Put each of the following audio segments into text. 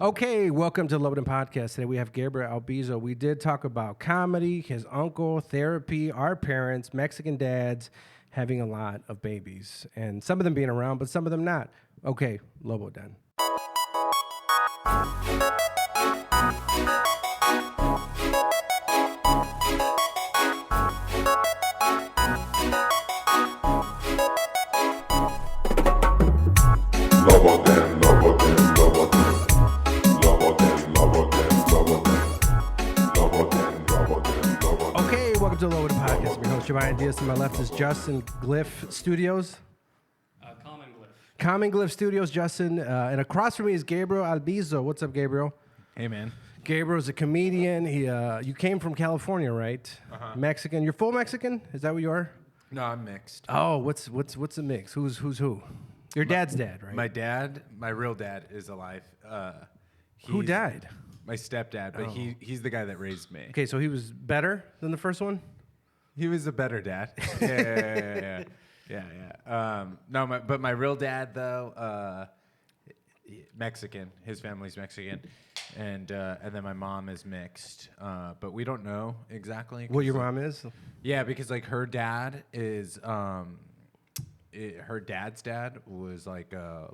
Okay, welcome to Lobo Podcast. Today we have Gabriel Alvizo. We did talk about comedy, his uncle, therapy, our parents, Mexican dads having a lot of babies, and some of them being around, but some of them not. Okay, Lobo done. Okay, welcome to Lobo Podcast. I'm your host, Jabawaki. To my left is Justin Glyph Studios. Common Glyph Studios, Justin. And across from me is Gabriel Alvizo. What's up, Gabriel? Hey, man. Gabriel's a comedian. You came from California, right? Uh-huh. Mexican. You're full Mexican? Is that what you are? No, I'm mixed. Oh, what's a mix? Who's who? Your dad's dad, right? My dad, my real dad, is alive. Who died? My stepdad, but he's the guy that raised me. Okay, so he was better than the first one? He was a better dad. Yeah. But my real dad though, Mexican. His family's Mexican, and then my mom is mixed. But we don't know exactly What your mom is? Yeah, because like her dad is her dad's dad was like a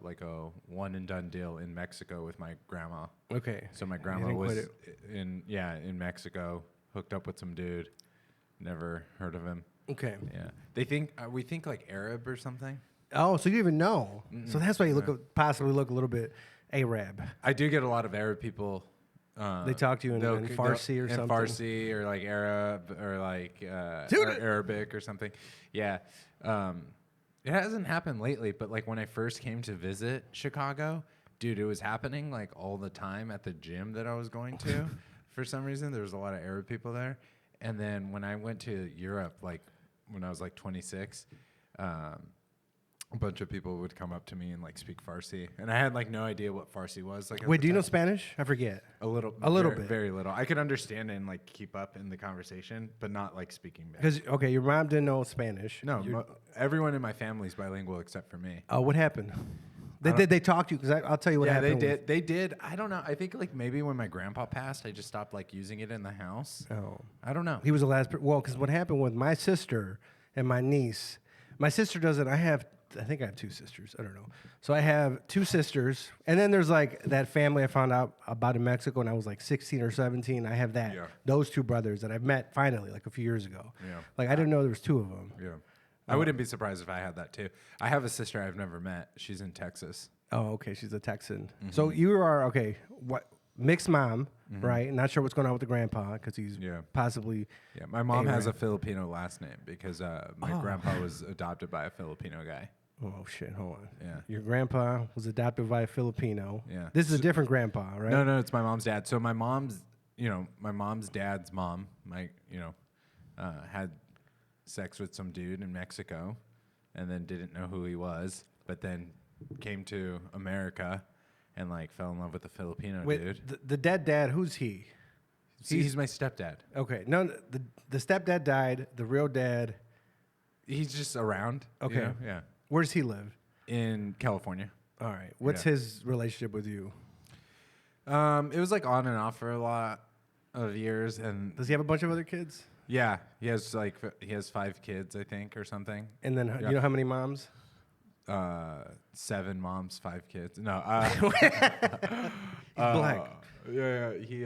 one and done deal in Mexico with my grandma. Okay. So my grandma was in Mexico, hooked up with some dude. Never heard of him. Okay. Yeah. We think like Arab or something. Oh, so you even know. Mm-mm. So that's why you possibly look a little bit Arab. I do get a lot of Arab people. They talk to you in Farsi or something. Farsi or like Arab or like or Arabic or something. Yeah. It hasn't happened lately, but like when I first came to visit Chicago, dude, it was happening like all the time at the gym that I was going to. For some reason, there was a lot of Arab people there. And then when I went to Europe, like when I was like 26, a bunch of people would come up to me and like speak Farsi, and I had like no idea what Farsi was. Like, wait, do you know Spanish? I forget. A little bit, very little. I could understand and like keep up in the conversation, but not like speaking back. Because your mom didn't know Spanish. No, everyone in my family is bilingual except for me. Oh, what happened? Did they talk to you? Because I'll tell you what happened. Yeah, they did. I don't know. I think like maybe when my grandpa passed, I just stopped like using it in the house. Oh, I don't know. He was the last. Well, because what happened with my sister and my niece. My sister doesn't. I think I have two sisters. I don't know. So I have two sisters, and then there's like that family I found out about in Mexico, and I was like 16 or 17. I have that. Yeah. Those two brothers that I've met finally like a few years ago. Yeah. Like I didn't know there was two of them. Yeah. I wouldn't be surprised if I had that too. I have a sister I've never met. She's in Texas. Oh, okay. She's a Texan. Mm-hmm. So you are okay. What mixed mom, right? Not sure what's going on with the grandpa because he's possibly. Yeah, my mom has a Filipino last name because my grandpa was adopted by a Filipino guy. Oh shit! Hold on. Yeah. Your grandpa was adopted by a Filipino. Yeah. This is a different grandpa, right? No, it's my mom's dad. So my mom's dad's mom, had sex with some dude in Mexico, and then didn't know who he was, but then came to America, and like fell in love with a Filipino dude. The dead dad, who's he? He's my stepdad. Okay. No, the stepdad died. The real dad. He's just around. Okay. You know? Yeah. Where does he live? In California. All right. What's his relationship with you? It was like on and off for a lot of years. And does he have a bunch of other kids? Yeah, he has 5 kids, I think, or something. And then do you know how many moms? 7 moms, 5 kids. No. Black. Yeah. He.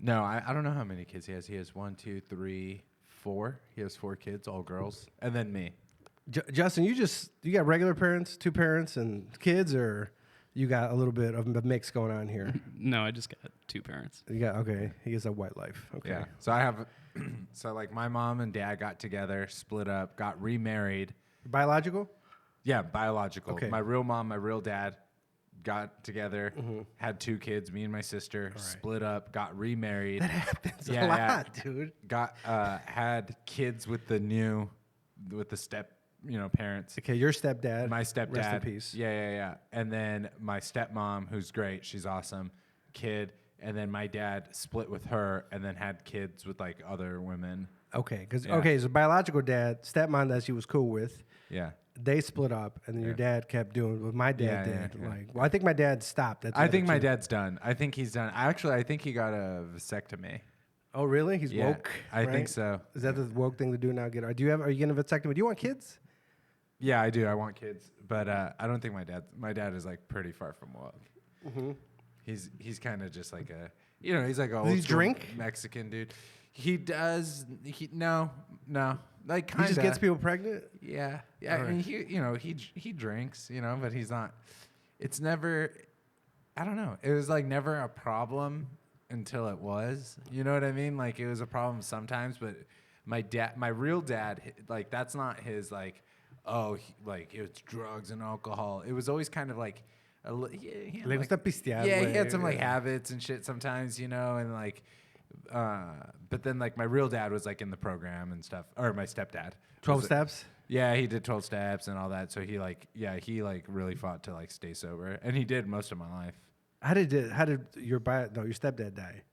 No, I don't know how many kids he has. He has 1, 2, 3, 4. He has 4 kids, all girls, and then me. Justin, you got regular parents, 2 parents, and kids, or you got a little bit of a mix going on here? No, I just got 2 parents. He has a white life. Okay. Yeah. So I have, like my mom and dad got together, split up, got remarried. Biological? Yeah, biological. Okay. My real mom, my real dad got together, had 2 kids, me and my sister, split up, got remarried. That happens a lot, dude. Got had kids with the step, parents. Okay, your stepdad. My stepdad. Rest in peace. Yeah. And then my stepmom, who's great, she's awesome, kid. And then my dad split with her and then had kids with like other women. Okay, so biological dad, stepmom that she was cool with. Yeah. they split up, and then your dad kept doing what my dad did. Yeah. Like, well, I think my dad stopped. That's I think my dad's done. I think he's done. Actually, I think he got a vasectomy. Oh, really? He's woke. I think right? so. Is that the woke thing to do now? Are you getting a vasectomy? Do you want kids? Yeah, I do. I want kids, but I don't think my dad is like pretty far from woke. Mm-hmm. He's kind of just like a, he's like a Does he drink? Mexican dude. He does. No, like kind He of just gets people pregnant. Yeah. All I mean, he drinks, but he's not. It's never. I don't know. It was like never a problem until it was. You know what I mean? Like it was a problem sometimes, but my real dad, like that's not his like. Oh, like it's drugs and alcohol. It was always kind of like. Le gusta pistear. Yeah, he had some like habits and shit sometimes, and like. But then like my real dad was like in the program and stuff, or my stepdad. 12 steps. Yeah, he did 12 steps and all that. So he really fought to like stay sober, and he did most of my life. How did your stepdad die?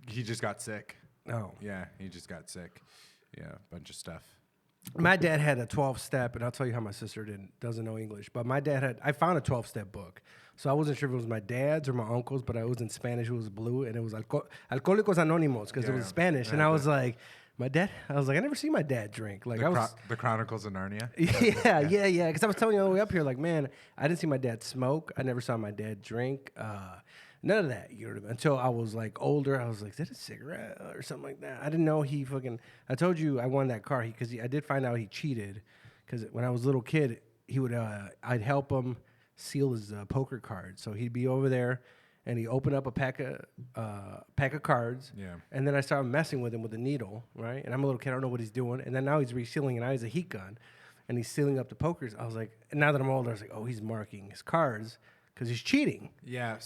He just got sick. Oh, Yeah, he just got sick. Yeah, a bunch of stuff. my dad had a 12-step, and I'll tell you how my sister doesn't know English. But my dad I found a 12-step book, so I wasn't sure if it was my dad's or my uncle's, but it was in Spanish. It was blue, and it was Alcohólicos Anónimos because it was Spanish. And I was like, I never see my dad drink. Like The Chronicles of Narnia. Yeah. Because I was telling you on the way up here, like, man, I didn't see my dad smoke. I never saw my dad drink. None of that, until I was like older. I was like, is that a cigarette or something like that? I didn't know he fucking. I told you I won that car because I did find out he cheated. Because when I was a little kid, he would I'd help him seal his poker cards. So he'd be over there, and he'd open up a pack of cards. Yeah. And then I started messing with him with a needle, right? And I'm a little kid, I don't know what he's doing. And then now he's resealing, and I has a heat gun, and he's sealing up the pokers. I was like, and now that I'm older, I was like, oh, he's marking his cards because he's cheating. Yeah.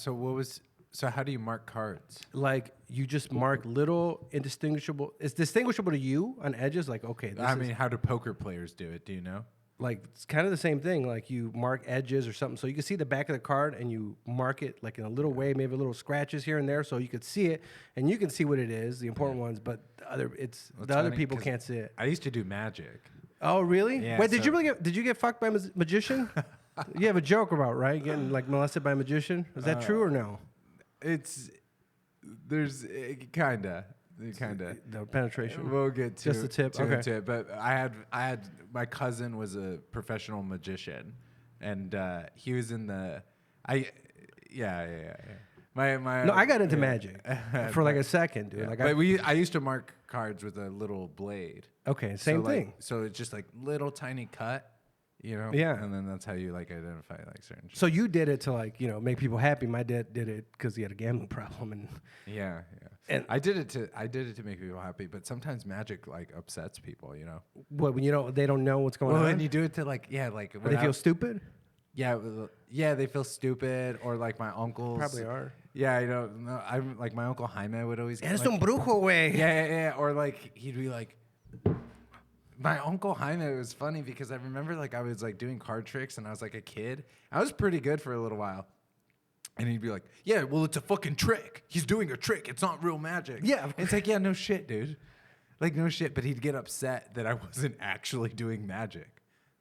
So how do you mark cards? Like you just mark little indistinguishable. It's distinguishable to you on edges. Like okay, How do poker players do it? Do you know? Like it's kind of the same thing. Like you mark edges or something, so you can see the back of the card and you mark it like in a little way, maybe little scratches here and there, so you could see it and you can see what it is, the important ones. But the other people can't see it. I used to do magic. Oh really? Yeah, Wait, did you get fucked by a magician? You have a joke about right getting like molested by a magician. Is that true or no? There's kinda. The penetration. We'll get to Just the tip. Okay. To it, but I had my cousin was a professional magician, and he was in the yeah. No, I got into magic for like a second, dude. Yeah. Like but I used to mark cards with a little blade. Okay, same thing. So it's just like little tiny cut, Yeah. and then that's how you like identify like certain. So you did it to like make people happy. My dad did it because he had a gambling problem, and Yeah. And I did it to make people happy, but sometimes magic like upsets people, what when they don't know what's going on. and you do it to like They feel stupid. Yeah, they feel stupid, or like my uncles Probably are. Yeah, no, I'm like my uncle Jaime would always. Eres un brujo, güey. Yeah, or like he'd be like. My uncle Jaime, it was funny because I remember like I was like doing card tricks and I was like a kid. I was pretty good for a little while. And he'd be like, yeah, well, it's a fucking trick. He's doing a trick. It's not real magic. Yeah. It's like, yeah, no shit, dude. Like, no shit. But he'd get upset that I wasn't actually doing magic.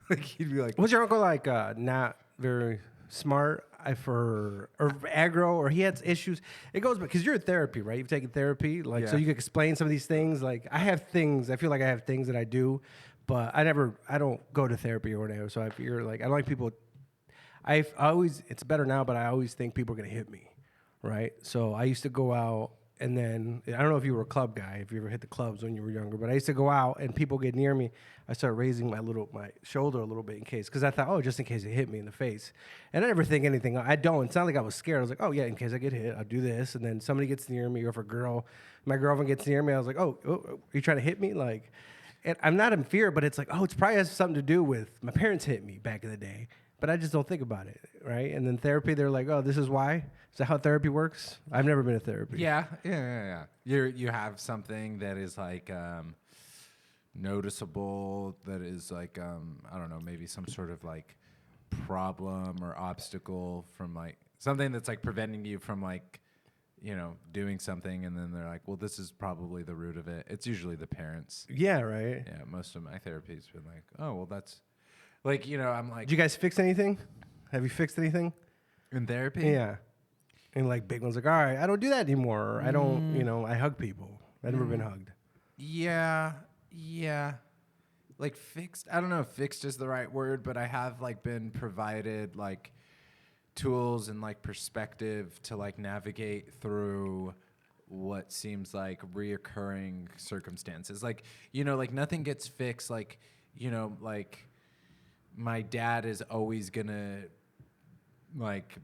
Like, he'd be like, was your uncle like not very smart or aggro, or he had issues? It goes because you're in therapy, right? You've taken therapy, like so you can explain some of these things. Like I have things. I feel like I have things that I do, but I don't go to therapy or whatever. So I figure like I don't like people. I always, it's better now, but I always think people are gonna hit me, right? So I used to go out. And then, I don't know if you were a club guy, if you ever hit the clubs when you were younger, but I used to go out and people get near me. I started raising my shoulder a little bit in case, because I thought, just in case it hit me in the face. And I never think anything. I don't. It's not like I was scared. I was like, oh, yeah, in case I get hit, I'll do this. And then somebody gets near me, or if my girlfriend gets near me, I was like, oh, are you trying to hit me? Like, and I'm not in fear, but it's like, it's probably has something to do with my parents hit me back in the day. But I just don't think about it, right? And then therapy, they're like, oh, this is why? Is that how therapy works? I've never been to therapy. Yeah. You have something that is like noticeable, that is like, I don't know, maybe some sort of like problem or obstacle from like something that's like preventing you from like, doing something. And then they're like, well, this is probably the root of it. It's usually the parents. Yeah, right. Yeah, most of my therapy's been like, oh, well, that's... Like, you know, I'm like Did you guys fix anything? Have you fixed anything? in therapy. Yeah. And like big ones, like, all right, I don't do that anymore. Or I don't, you know, I hug people. I've never been hugged. Yeah, yeah. Like fixed. I don't know if fixed is the right word, but I have like been provided like tools and like perspective to like navigate through what seems like reoccurring circumstances. Like, you know, like nothing gets fixed. Like, you know, like my dad is always gonna like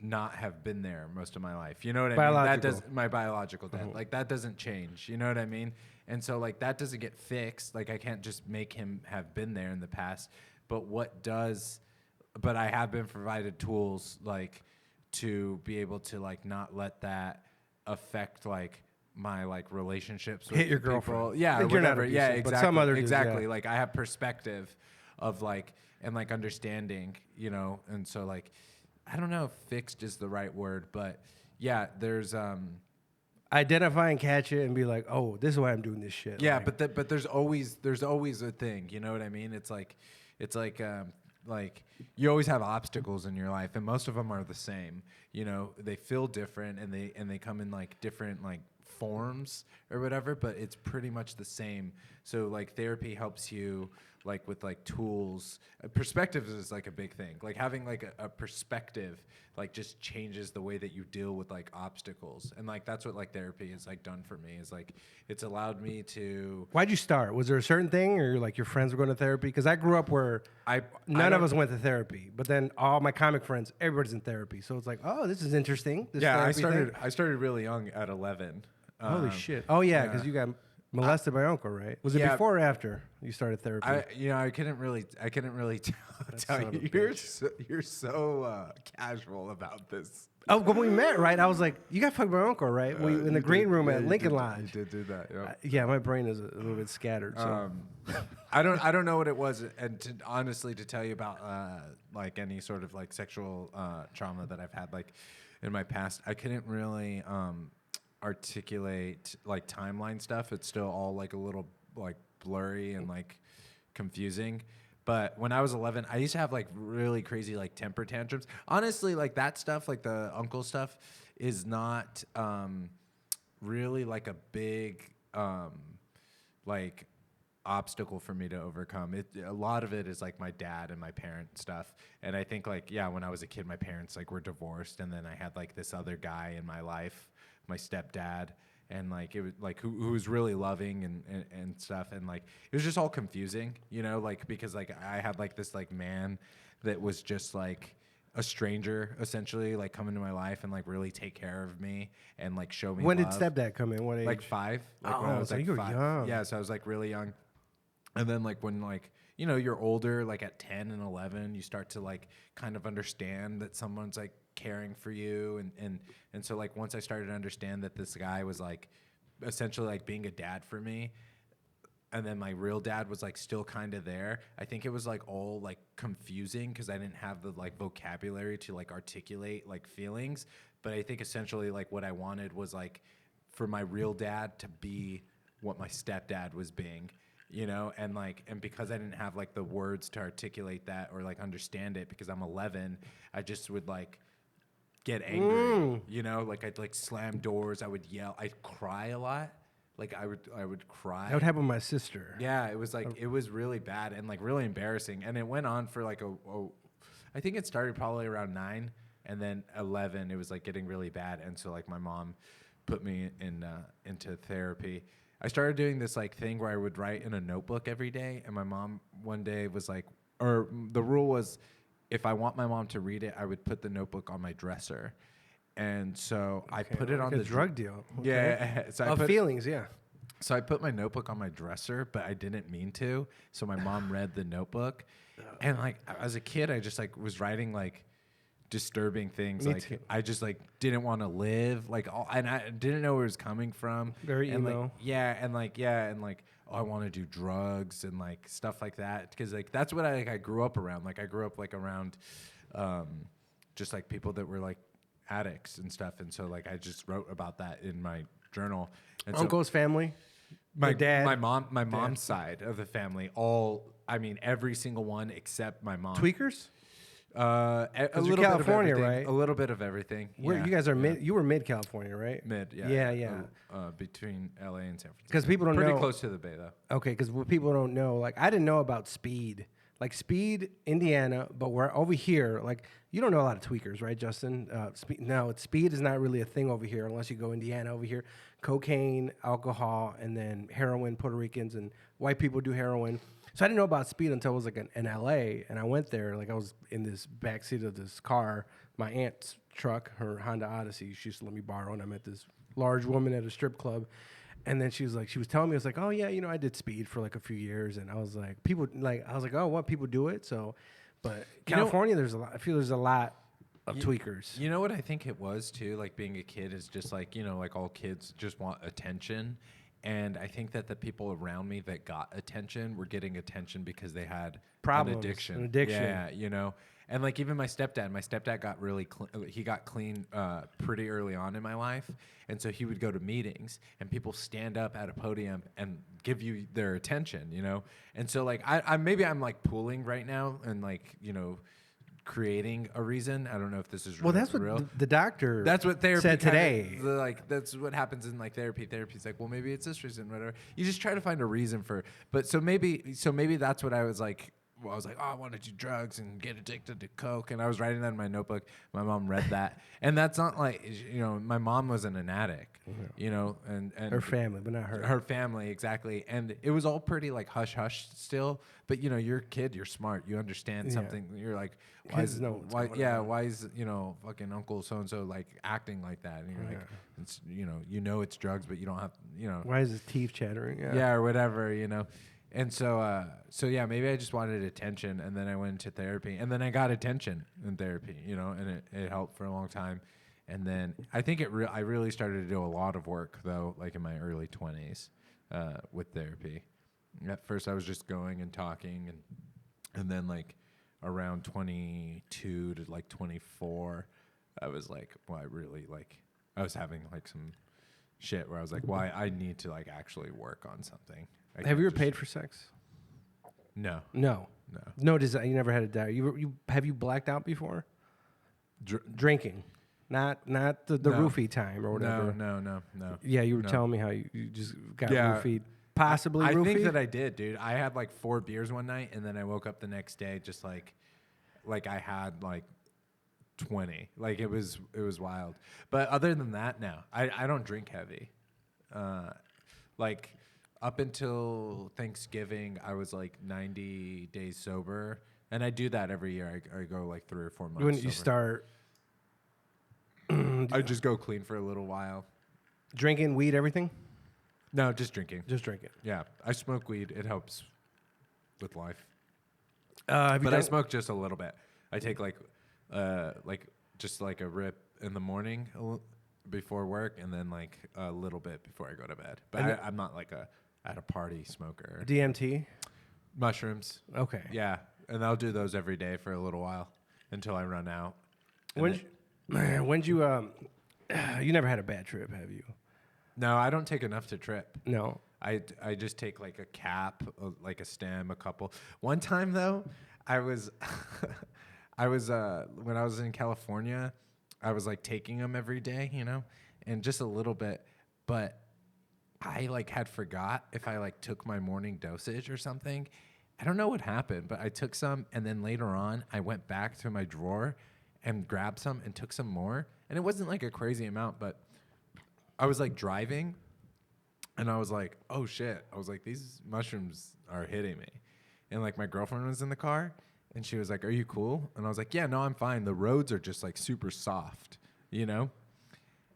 not have been there most of my life. You know what I mean? That does my biological dad. Like that doesn't change. You know what I mean? And so like that doesn't get fixed. Like I can't just make him have been there in the past. But what does but I have been provided tools like to be able to like not let that affect like my like relationships with Hit your people. girlfriend. Yeah, Like, or you're not whatever. Yeah, abusive, exactly. but some other dudes, exactly. yeah. Like I have perspective of like and like understanding, you know, and so like I don't know if fixed is the right word, but yeah, there's Identify and catch it and be like, oh, this is why I'm doing this shit. yeah, like, but there's always a thing, you know what I mean? It's like you always have obstacles in your life, and most of them are the same. You know, they feel different, and they come in like different like forms or whatever, but it's pretty much the same. So like therapy helps you like with like tools. Perspectives is like a big thing. Like having like a perspective like just changes the way that you deal with like obstacles, and like that's what like therapy has like done for me. Is like it's allowed me to. Why'd you start? Was there a certain thing, or like your friends were going to therapy? Because I grew up where none of us went to therapy, but then all my comic friends, everybody's in therapy. So it's like, oh, this is interesting. This Yeah, therapy thing. I started really young at 11. Holy shit! Oh yeah, because you got molested by uncle, right? Was it yeah. before or after you started therapy? I couldn't really tell son of you. a You're so casual about this. Oh, when we met, right? I was like, you got fucked by my uncle, right? We in the green room at Lincoln Lodge. You did do that. Yep. Yeah, my brain is a little bit scattered. So. I don't know what it was, and honestly, to tell you about like any sort of like sexual trauma that I've had like in my past, I couldn't really articulate like timeline stuff. It's still all like a little like blurry and like confusing. But when I was 11, I used to have like really crazy like temper tantrums. Honestly, like that stuff, like the uncle stuff, is not really like a big like obstacle for me to overcome. A lot of it is like my dad and my parent stuff. And I think like, yeah, when I was a kid, my parents like were divorced, and then I had like this other guy in my life, my stepdad, and like it was like who was really loving and stuff, and like it was just all confusing, you know, like because like I had like this like man that was just like a stranger essentially, like come into my life and like really take care of me and like show me When love. did stepdad come in? What age? Like 5. Like when I was so like you were 5. young. Yeah, so I was like really young. And then like when like, you know, you're older, like at 10 and 11, you start to like kind of understand that someone's like caring for you. And so like once I started to understand that this guy was like essentially like being a dad for me, and then my real dad was like still kind of there, I think it was like all like confusing because I didn't have the like vocabulary to like articulate like feelings. But I think essentially like what I wanted was like for my real dad to be what my stepdad was being, you know, and because I didn't have like the words to articulate that or like understand it because I'm 11, I just would like get angry, you know, like I'd like slam doors, I would yell, I'd cry a lot. Like I would cry. That would happen with my sister. Yeah, it was like it was really bad and like really embarrassing, and it went on for like I think it started probably around 9, and then 11 it was like getting really bad, and so like my mom put me into therapy. I started doing this like thing where I would write in a notebook every day, and my mom one day was like, or the rule was, if I want my mom to read it, I would put the notebook on my dresser. And so I put it on the the drug deal. Okay. Yeah. So Of feelings, yeah. So I put my notebook on my dresser, but I didn't mean to. So my mom read the notebook, and like as a kid, I just like was writing like disturbing things. Me like too. I just like didn't want to live. Like and I didn't know where it was coming from. Very and emo. Oh, I want to do drugs and like stuff like that because like that's what I grew up around. Like I grew up like around, just like people that were like addicts and stuff, and so like I just wrote about that in my journal. And Uncle's family, my dad, my mom's side of the family all I mean, every single one except my mom. Tweakers? A little California, bit of everything, right? A little bit of everything. Where Yeah, you guys are yeah. mid? You were mid California, right? Mid, yeah. Yeah. Between LA and San Francisco. Because people don't Pretty know. close to the Bay, though. Okay, because what people don't know, like I didn't know about Speed. Like Speed, Indiana, but we're over here. Like you don't know a lot of tweakers, right, Justin? Speed is not really a thing over here unless you go Indiana over here. Cocaine, alcohol, and then heroin. Puerto Ricans and white people do heroin. So I didn't know about Speed until I was like in LA, and I went there. Like I was in this backseat of this car, my aunt's truck, her Honda Odyssey. She used to let me borrow, and I met this large woman at a strip club. And then she was telling me, I was like, oh yeah, I did Speed for like a few years, and I was like, oh, what, people do it? So, but California, there's a lot. I feel there's a lot of tweakers. You know what I think it was too? Like being a kid is just like, like all kids just want attention. And I think that the people around me that got attention were getting attention because they had Problems, an addiction. an addiction. Yeah, And like even my stepdad got really he got clean pretty early on in my life. And so he would go to meetings and people stand up at a podium and give you their attention, And so like I'm like pooling right now and like, creating a reason. I don't know if this is Well, that's what real. the doctor That's what therapy said today. That's what happens in like therapy. Therapy's like, well, maybe it's this reason, whatever. You just try to find a reason for. But so maybe that's what I was like. Well, I was like, oh, I want to do drugs and get addicted to coke, and I was writing that in my notebook. My mom read that, and that's not like my mom wasn't an addict, and Her family, but not her. Her family, exactly. And it was all pretty like hush hush still. But you're a kid, you're smart, you understand something. You're like, why is fucking Uncle so and so like acting like that? And you're like, it's it's drugs, but you don't have Why is his teeth chattering? Yeah, or whatever, And so yeah, maybe I just wanted attention, and then I went into therapy, and then I got attention in therapy, and it helped for a long time. And then I think I really started to do a lot of work though, like in my early 20s, with therapy. At first, I was just going and talking, and then like around 22 to like 24, I was like, well, I was having like some shit where I was like, well, I need to like actually work on something. Have you ever paid for sex? No. No desire. You never had a desire. Have you blacked out before? Drinking, not the roofie time or whatever. No. Yeah, you were telling me how you just got roofied. Possibly roofied? I think that I did, dude. I had like 4 beers one night, and then I woke up the next day just like I had like 20. Like it was wild. But other than that, no. I don't drink heavy. Like up until Thanksgiving, I was like 90 days sober, and I do that every year. I go like 3 or 4 months. When you start, I just go clean for a little while. Drinking, weed, everything? No, just drinking. Just drinking. Yeah, I smoke weed. It helps with life. But I smoke just a little bit. I take like just like a rip in the morning before work, and then like a little bit before I go to bed. But I'm not like at a party smoker. DMT? Mushrooms. Okay. Yeah, and I'll do those every day for a little while until I run out. When you never had a bad trip, have you? No, I don't take enough to trip. No. I just take like a cap, like a stem, a couple. One time though, I was when I was in California, I was like taking them every day, and just a little bit, but I like had forgot if I like took my morning dosage or something. I don't know what happened, but I took some, and then later on I went back to my drawer and grabbed some and took some more, and it wasn't like a crazy amount, but I was like driving, and I was like, oh shit. I was like, these mushrooms are hitting me. And like my girlfriend was in the car, and she was like, are you cool? And I was like, yeah, no, I'm fine. The roads are just like super soft,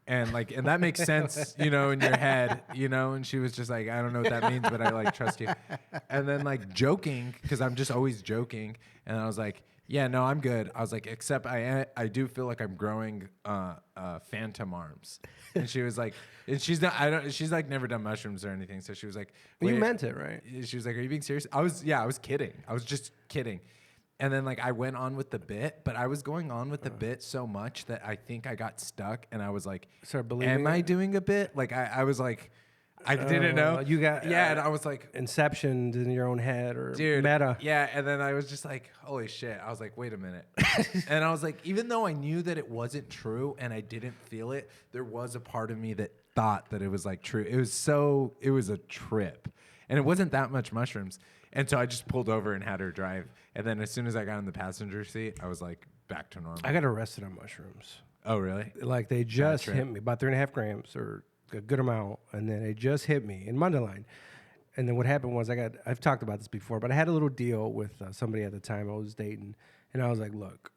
And like, and that makes sense, in your head, and she was just like, I don't know what that means, but I like trust you. And then like joking, because I'm just always joking. And I was like, yeah, no, I'm good. I was like, except I do feel like I'm growing phantom arms. And she was like, and she's like never done mushrooms or anything. So she was like, you meant it, right? She was like, are you being serious? I was kidding. I was just kidding. And then like I went on with the bit, but I was going on with the bit so much that I think I got stuck, and I was like, am I doing a bit? Like I was like, I didn't know. You got and I was like, Inception in your own head or dude, meta. Yeah, and then I was just like, holy shit. I was like, wait a minute. And I was like, even though I knew that it wasn't true and I didn't feel it, there was a part of me that thought that it was like true. It was a trip. And it wasn't that much mushrooms. And so I just pulled over and had her drive. And then as soon as I got in the passenger seat, I was like back to normal. I got arrested on mushrooms. Oh, really? Like they just hit me about 3.5 grams or a good amount, and then they just hit me in Mundelein. And then what happened was I've talked about this before, but I had a little deal with somebody at the time I was dating, and I was like, look,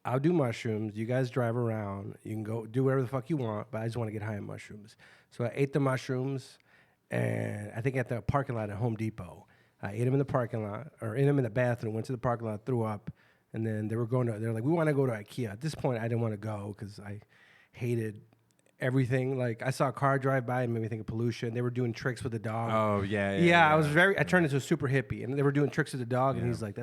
I'll do mushrooms. You guys drive around. You can go do whatever the fuck you want, but I just want to get high on mushrooms. So I ate the mushrooms, and I think at the parking lot at Home Depot. I ate them in the parking lot, or ate them in the bathroom, went to the parking lot, threw up, and then they're like, we want to go to IKEA. At this point, I didn't want to go because I hated everything. Like I saw a car drive by and made me think of pollution. They were doing tricks with the dog. Oh, yeah. I turned into a super hippie, and they were doing tricks with the dog, and he's like,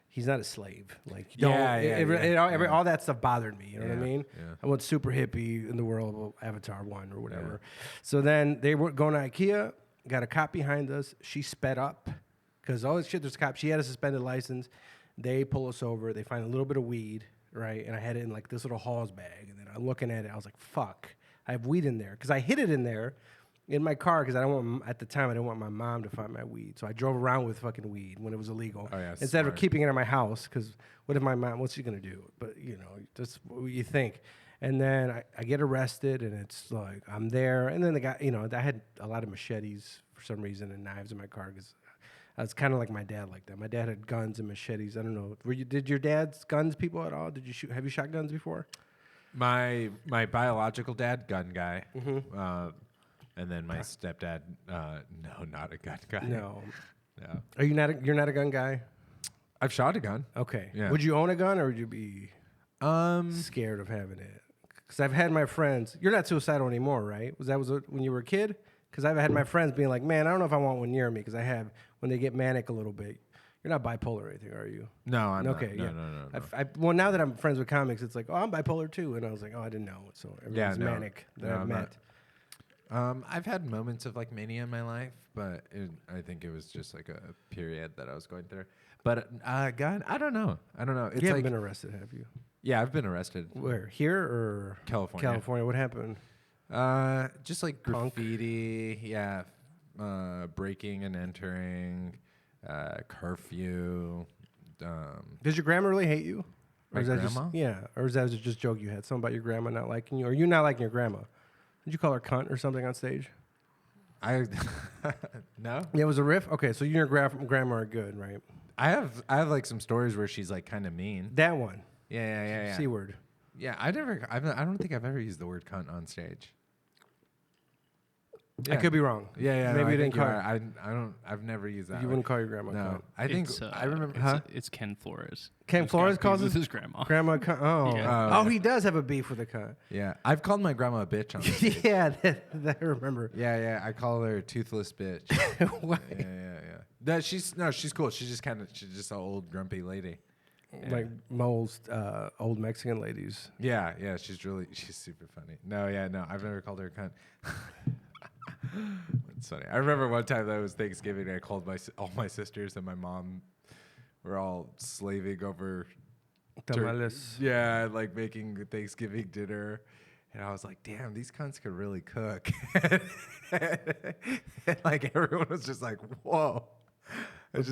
he's not a slave. Like, all that stuff bothered me. You know what I mean? Yeah. I went super hippie in the world of Avatar 1 or whatever. Yeah. So then they were going to IKEA, got a cop behind us. She sped up because, oh, shit, there's a cop. She had a suspended license. They pull us over. They find a little bit of weed, right? And I had it in like this little Halls bag. And then I'm looking at it. I was like, fuck, I have weed in there. Because I hid it in there in my car because at the time, I didn't want my mom to find my weed. So I drove around with fucking weed when it was illegal. Oh, yeah, instead of keeping it in my house. Because what if my mom, what's she going to do? But, that's what you think. And then I get arrested, and it's like, I'm there. And then the guy, I had a lot of machetes for some reason and knives in my car because I was kind of like my dad like that. My dad had guns and machetes. I don't know. Did your dad's guns people at all? Have you shot guns before? My biological dad, gun guy. Mm-hmm. And then my stepdad, no, not a gun guy. No. No. Are you not? You're not a gun guy? I've shot a gun. Okay. Yeah. Would you own a gun, or would you be scared of having it? Because I've had my friends. You're not suicidal anymore, right? Was when you were a kid? Because I've had my friends being like, man, I don't know if I want one near me. Because I have, when they get manic a little bit. You're not bipolar or anything, are you? No, I'm not. Okay, No, yeah. No. Well, now that I'm friends with comics, it's like, oh, I'm bipolar too. And I was like, oh, I didn't know. So everyone's manic that I've met. I've had moments of like mania in my life, but I think it was just like a period that I was going through. But God, I don't know. It's you haven't been arrested, have you? Yeah, I've been arrested. Where? Here or California? California. What happened? Just like graffiti. Yeah, breaking and entering, curfew. Does your grandma really hate you? My grandma? Or is that just a joke you had? Something about your grandma not liking you, or you not liking your grandma? Did you call her cunt or something on stage? No. Yeah, it was a riff. Okay, so you and your grandma are good, right? I have like some stories where she's like kind of mean. That one. Yeah. C word. Yeah, I don't think I've ever used the word cunt on stage. Yeah. I could be wrong. Yeah. Maybe no, you didn't call. I've never used that. You wouldn't call your grandma. No, cunt. I think I remember. It's Ken Flores. Ken Flores calls his grandma. Grandma cunt. Oh, Yeah. He does have a beef with a cunt. Yeah, I've called my grandma a bitch on stage. Yeah, that I remember. Yeah. I call her a toothless bitch. Why? Yeah. She's cool. She's just an old grumpy lady. Like most old Mexican ladies. Yeah. She's super funny. No, I've never called her a cunt. It's funny. I remember one time that was Thanksgiving. I called all my sisters and my mom were all slaving over tamales. Like making Thanksgiving dinner. And I was like, damn, these cunts could really cook. And like everyone was just like, whoa.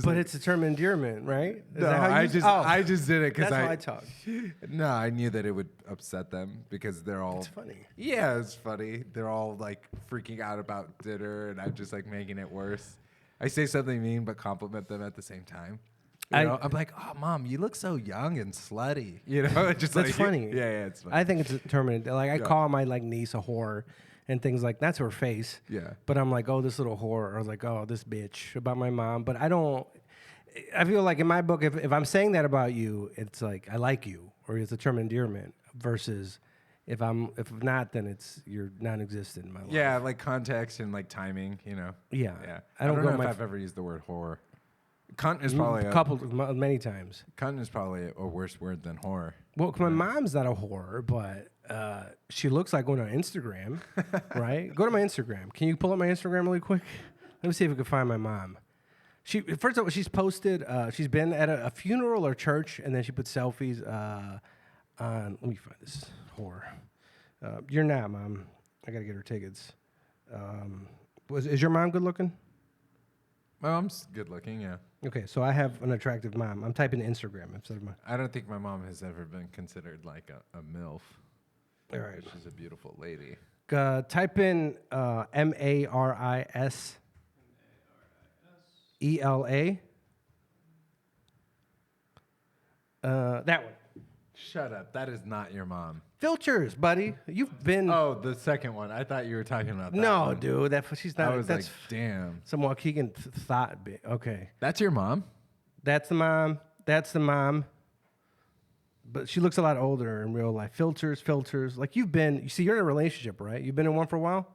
But it's a term of endearment, right? I just did it because that's how I talk. No, I knew that it would upset them because they're all. It's funny. Yeah, it's funny. They're all like freaking out about dinner, and I'm just like making it worse. I say something mean, but compliment them at the same time. I'm like, oh, mom, you look so young and slutty. Just that's funny. Yeah, it's funny. I think it's a term of like I call my like niece a whore. And things like that's her face. Yeah. But I'm like, oh, this little whore. Or I was like, oh, this bitch about my mom. But I feel like in my book, if I'm saying that about you, it's like I like you, or it's a term of endearment. Versus if not, then you're non-existent in my life. Yeah, like context and like timing. Yeah. I don't know if I've ever used the word whore. Cunt is probably many times. Cunt is probably a worse word than whore. Well, my mom's not a whore, but She looks like one on Instagram, right? Go to my Instagram. Can you pull up my Instagram really quick? Let me see if we can find my mom. First of all, she's posted. She's been at a funeral or church, and then she put selfies on. Let me find this whore. You're not, Mom. I gotta get her tickets. Is your mom good looking? My mom's good looking, yeah. Okay, so I have an attractive mom. I'm typing Instagram instead of my. I don't think my mom has ever been considered like a MILF. All right. She's a beautiful lady. Type in MARISELA. That one. Shut up. That is not your mom. Filters, buddy. You've been. Oh, the second one. I thought you were talking about that No, one. dude. She's not. I was that's like, damn. some Waukegan thought. Okay. That's your mom? That's the mom. That's the mom. But she looks a lot older in real life. Filters. Like you've been. You see, you're in a relationship, right? You've been in one for a while.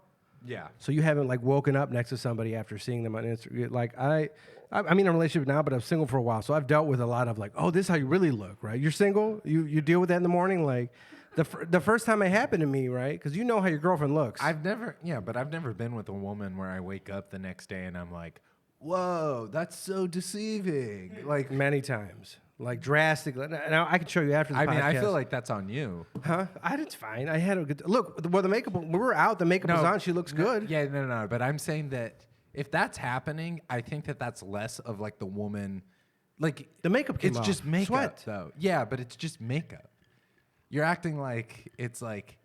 Yeah. So you haven't like woken up next to somebody after seeing them on Instagram. Like I'm in a relationship now, but I'm single for a while. So I've dealt with a lot of like, oh, this is how you really look, right? You're single. You deal with that in the morning, like. The first time it happened to me, right? Because you know how your girlfriend looks. I've never been with a woman where I wake up the next day and I'm like, whoa, that's so deceiving. Like many times, like drastically. Now I can show you after the podcast. I feel like that's on you. Huh? It's fine. I had a good look. Well, the makeup. When we were out, the makeup was on. She looks good. Yeah, no. But I'm saying that if that's happening, I think that's less of like the woman. Like the makeup came It's off. just makeup, Sweat. though. Yeah, but it's just makeup. You're acting like it's like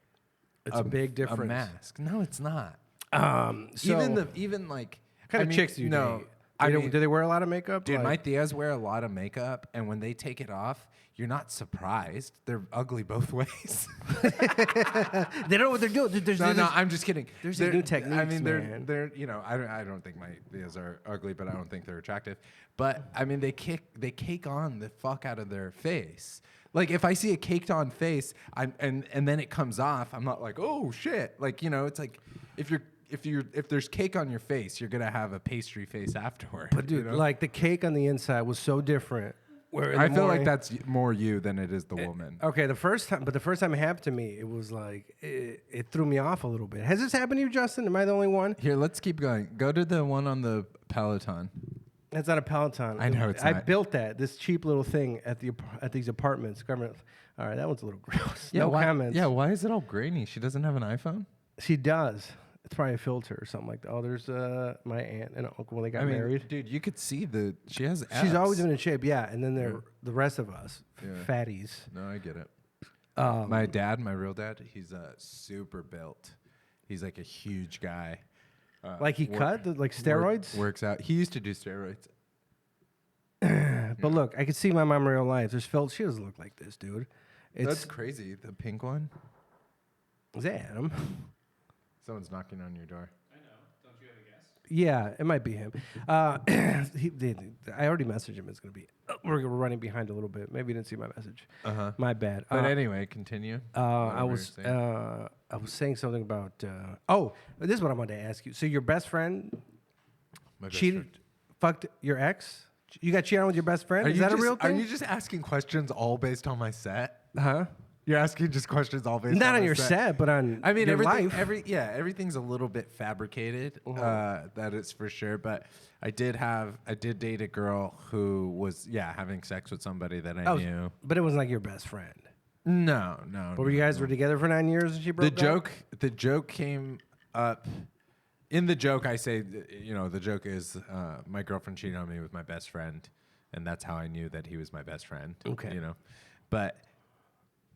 a big difference. A mask. No, it's not. So even like what kind of chicks do you no, date? Do they wear a lot of makeup? Dude, like, my tias wear a lot of makeup, and when they take it off, you're not surprised. They're ugly both ways. they don't know what they're doing. No, I'm just kidding. There's a new techniques, I mean, man. they're I don't think my tias are ugly, but I don't think they're attractive. But I mean, they cake on the fuck out of their face. Like if I see a caked on face, and then it comes off, I'm not like, oh shit. Like it's like if there's cake on your face, you're gonna have a pastry face afterward. But dude, like the cake on the inside was so different. Where I feel like that's more you than it is the woman. Okay, the first time it happened to me, it was like it threw me off a little bit. Has this happened to you, Justin? Am I the only one? Here, let's keep going. Go to the one on the Peloton. That's not a Peloton. I know it's I not. built this cheap little thing at these apartments. Government. All right, that one's a little gross. Yeah, no comments. Yeah, why is it all grainy? She doesn't have an iPhone? She does. It's probably a filter or something like that. Oh, there's my aunt and uncle when they got married. Dude, you could see she has abs. She's always been in shape, yeah. And then the rest of us, fatties. No, I get it. My dad, my real dad, he's super built. He's like a huge guy. Like he cut like steroids. Works out. He used to do steroids. But look, I could see my mom in real life. She doesn't look like this, dude. That's crazy. The pink one. Is that Adam? Someone's knocking on your door. I know. Don't you have a guess? Yeah, it might be him. I already messaged him. It's gonna be. We're running behind a little bit. Maybe you didn't see my message. My bad. But anyway, continue. I was saying something about. This is what I wanted to ask you. So your best friend fucked your ex. You got cheated on with your best friend? Is that a real thing? Are you just asking questions all based on my set? Huh? You're asking just questions all based Not on on my your set, but on I mean, your everything, life. everything's a little bit fabricated. That is for sure. But I did date a girl who was having sex with somebody that I knew. But it wasn't like your best friend. No. But you guys were together for 9 years and she broke up? The joke came up. In the joke, I say, the joke is my girlfriend cheated on me with my best friend, and that's how I knew that he was my best friend. Okay. But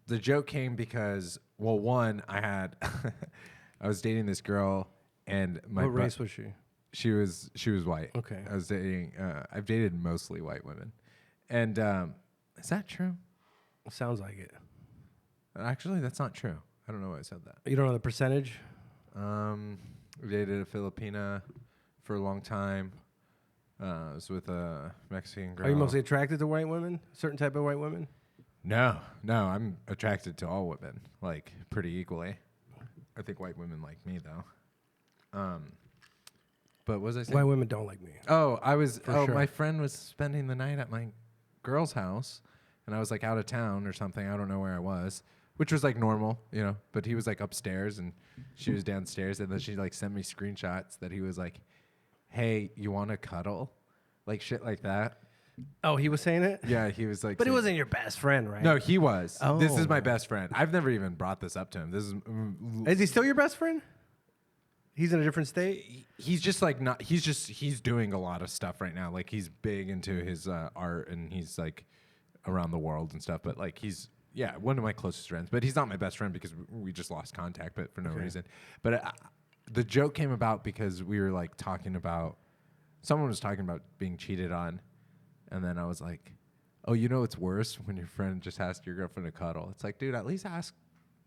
the joke came because, well, one, I was dating this girl, and what race was she? She was white. Okay. I was dating. I've dated mostly white women, and is that true? Sounds like it. Actually, that's not true. I don't know why I said that. You don't know the percentage? We dated a Filipina for a long time. I was with a Mexican girl. Are you mostly attracted to white women? Certain type of white women? No. I'm attracted to all women, like pretty equally. I think white women like me though. But what was I saying? White women don't like me. Oh, sure. My friend was spending the night at my girl's house, and I was like out of town or something. I don't know where I was, which was like normal, you know. But he was like upstairs and she was downstairs, and then she like sent me screenshots that he was like, "Hey, you want to cuddle?" Like shit like that. Oh, he was saying it? Yeah, he was like. But he saying, wasn't your best friend, right? No, he was. This is my Oh. best friend. I've never even brought this up to him. This is. Is he still your best friend? He's in a different state? He's just like not. He's doing a lot of stuff right now. Like he's big into his art, and he's like around the world and stuff. But like he's one of my closest friends. But he's not my best friend because we just lost contact, but for no reason. But the joke came about because we were like talking about. Someone was talking about being cheated on. And then I was like, "Oh, you know it's worse when your friend just asks your girlfriend to cuddle. It's like, dude, at least ask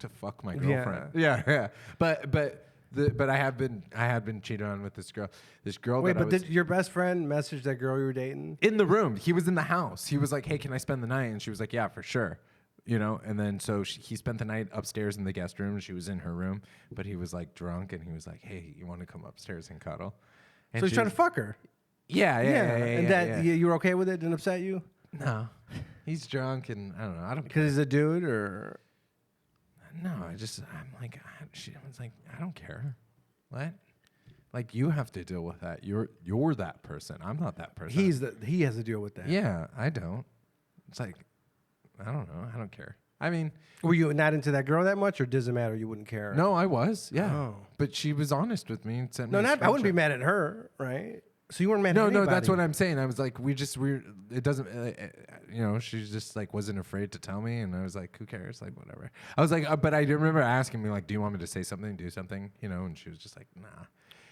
to fuck my girlfriend." Yeah. But I have been cheated on with this girl. Wait, but did your best friend message that girl you were dating? In the room. He was in the house. He was like, "Hey, can I spend the night?" And she was like, "Yeah, for sure." You know, and then so he spent the night upstairs in the guest room. She was in her room, but he was like drunk, and he was like, "Hey, you want to come upstairs and cuddle?" And So he's trying to fuck her. Yeah. And that you were okay with it? Didn't upset you? No, he's drunk, and I don't know. I don't Because he's a dude, or No, I'm like, she was like, I don't care. What? Like you have to deal with that. You're that person. I'm not that person. he has to deal with that. Yeah, I don't. It's like, I don't know. I don't care. I mean, Were you not into that girl that much, or does it matter? You wouldn't care? no, I was. Yeah, Oh. but she was honest with me and sent No, me. I wouldn't be mad at her, right? So you weren't mad at No, anybody? that's what I'm saying. I was like, it doesn't, you know, she just like wasn't afraid to tell me. And I was like, who cares? Like, whatever. I was like, but I remember asking me like, do you want me to say something, do something? You know, and she was just like, nah.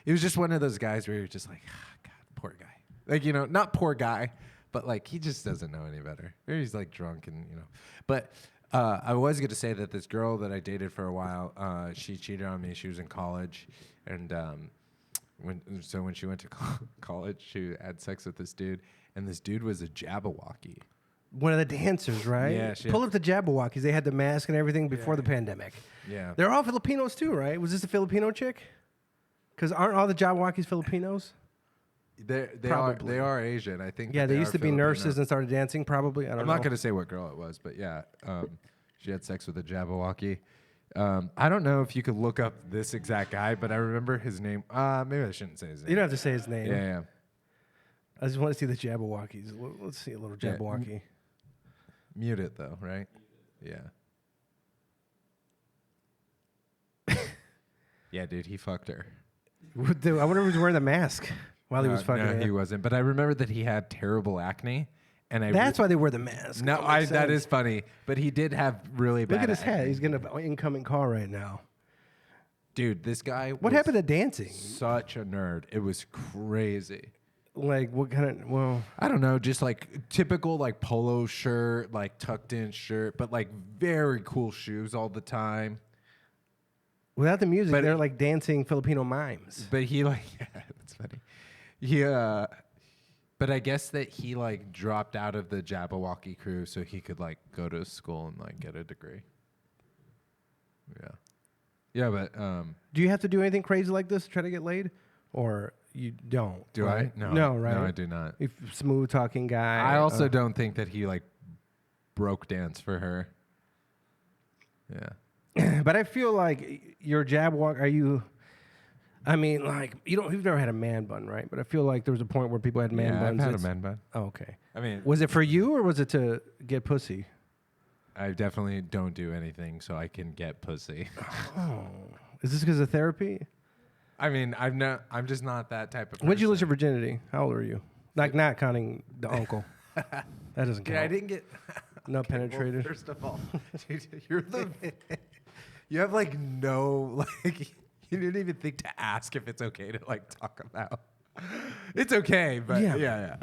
It was just one of those guys where you're just like, God, poor guy. Like, you know, not poor guy, but like, he just doesn't know any better. Or he's like drunk and, you know, but I was going to say that this girl that I dated for a while, she cheated on me. She was in college. And, when she went to college, she had sex with this dude, and this dude was a Jabawaki. One of the dancers, right? Yeah, Pull up the Jabawakis. They had the mask and everything before the pandemic. Yeah. They're all Filipinos too, right? Was this a Filipino chick? Because aren't all the Jabawakis Filipinos? They Probably. are Asian, I think. Yeah, but they are used to be Filipino. nurses and started dancing, probably. I don't I'm know. not going to say what girl it was, but yeah, she had sex with a Jabawaki. I don't know if you could look up this exact guy, but I remember his name. Maybe I shouldn't say his name. You don't have to say his name. Yeah. I just want to see the Jabawakis. Let's see a little Yeah, Jabawaki. Mute it though, right? Yeah. Yeah, dude, he fucked her. I wonder if he was wearing the mask while he was fucking No, her. he wasn't. But I remember that he had terrible acne, and That's why they wear the mask. No, That makes that sense. is funny. But he did have really bad. Look at his acne. head. He's getting an incoming call right now. Dude, this guy. What happened to dancing? Such a nerd. It was crazy. Like, what kind of, well, I don't know, just like typical like polo shirt, like tucked in shirt, but like very cool shoes all the time. without the music, But- they're like dancing Filipino mimes. But he like, yeah, that's funny. But I guess that he like dropped out of the Jabawaki crew so he could like go to school and like get a degree. Yeah. Yeah, but Do you have to do anything crazy like this to try to get laid? Or you don't? do right? I? No. No, right? No, I do not. If smooth talking guy. I also don't think that he like broke dance for her. Yeah. But I feel like your Jabawak, are you? I mean, like you've never had a man bun, right? But I feel like there was a point where people had man yeah, buns. I've had a It's- man bun. Oh, okay. I mean, Was it for you or was it to get pussy? I definitely don't do anything so I can get pussy. Oh, is this because of therapy? I mean, I'm just not that type of person. When did you lose your virginity? How old are you? Like not counting the uncle. That doesn't count. Yeah, I didn't get No Well, penetrated. first of all, dude, you have like no like you didn't even think to ask if it's okay to like talk about. It's okay, but Yeah. yeah.